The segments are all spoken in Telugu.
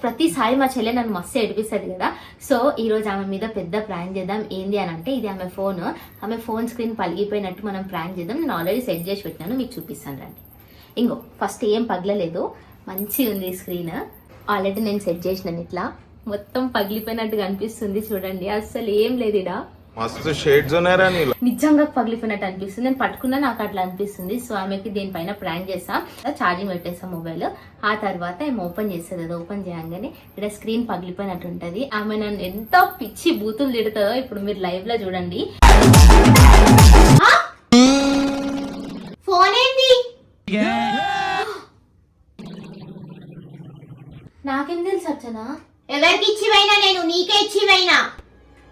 ప్రతిసారి మా చెల్లె నన్ను మస్తు ఏడిపిస్తుంది కదా. సో ఈ రోజు ఆమె మీద పెద్ద ప్రాంక్ చేద్దాం. ఏంది అని అంటే, ఇది ఆమె ఫోన్ స్క్రీన్ పలిగిపోయినట్టు మనం ప్రాంక్ చేద్దాం. నేను ఆల్రెడీ సెట్ చేసి పెట్టినాను, మీకు చూపిస్తాను రండి. ఇంకో ఫస్ట్ ఏం పగలలేదు, మంచిగా ఉంది స్క్రీన్. ఆల్రెడీ నేను సెట్ చేసినాను. ఇట్లా మొత్తం పగిలిపోయినట్టు కనిపిస్తుంది చూడండి, అసలు ఏం లేదు ఇడా. మస్తు షేడ్స్ ఉన్నారా నీలో, నిజంగా పగిలిపోయినట్టు అనిపిస్తుంది. నేను పట్టుకున్నా నాకు అట్లా అనిపిస్తుంది. సో ఆమెకి దీనిపైన ప్రాంక్ చేస్తాం, ఛార్జింగ్ పెట్టేస్తాం మొబైల్. ఆ తర్వాత ఏమో ఓపెన్ చేస్తుంది. అది ఓపెన్ చేయగానే ఇక్కడ స్క్రీన్ పగిలిపోయినట్టు ఉంటది. ఆమె నన్ను ఎంతో పిచ్చి బూతులు తిడుతుందో ఇప్పుడు మీరు లైవ్ లో చూడండి. ఫోన్ ఏంటి, నాకేం తెలుసు అర్చనా? ఎవరికి ఇచ్చివైనా నేను నీకే ఇచ్చివైనా.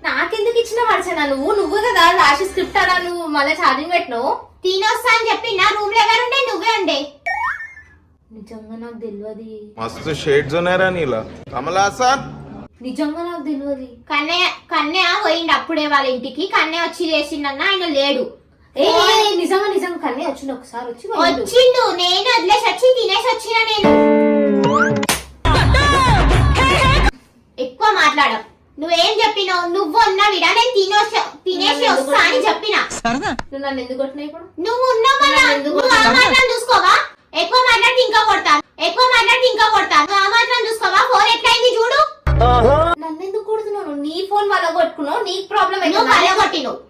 నాకెందుకు ఇచ్చిన వర్షన? నువ్వు కదా రాసి స్క్రిప్ట్ అలా నువ్వు మళ్ళీ ఛార్జింగ్ పెట్టినావు. తినొస్తా అని చెప్పి నా రూమ్ లో ఎవరుండే నువ్వే ఉండే. నిజంగా నాకు తెలియదు. మస్తు షేడ్స్ ఉన్నారా నీలో కమలాసన్. నిజంగా నాకు తెలియదు. కన్నయ్య పోయిండు అప్పుడే వాళ్ళ ఇంటికి. కన్నయ్య వచ్చి చేసిండన్న, ఆయన లేడు. నిజంగా కన్నీ వచ్చిండు. ఒకసారి వచ్చిండు, నేను వదిలేసి వచ్చి తినేసి వచ్చిన. నేను ఎక్కువ మాట్లాడం. నువ్వేం చెప్పినావు? నువ్వు ఉన్నావిడా, నేను తినేసి వస్తా అని చెప్పినా. నువ్వు నన్ను ఎందుకు కొట్టినా? ఇప్పుడు నువ్వు ఉన్నావు చూసుకోవా? ఎక్కువ మాట్లాడి ఇంకా కొడతాను, నువ్వు ఆ మాత్రం చూసుకోవా? ఫోన్ ఎట్లయింది చూడు. నన్ను ఎందుకు కొడుతున్నావు? నీ ఫోన్ వాళ్ళ కొట్టుకున్నావు, నీకు ప్రాబ్లం. నువ్వే వాళ్ళ కొట్టినావు.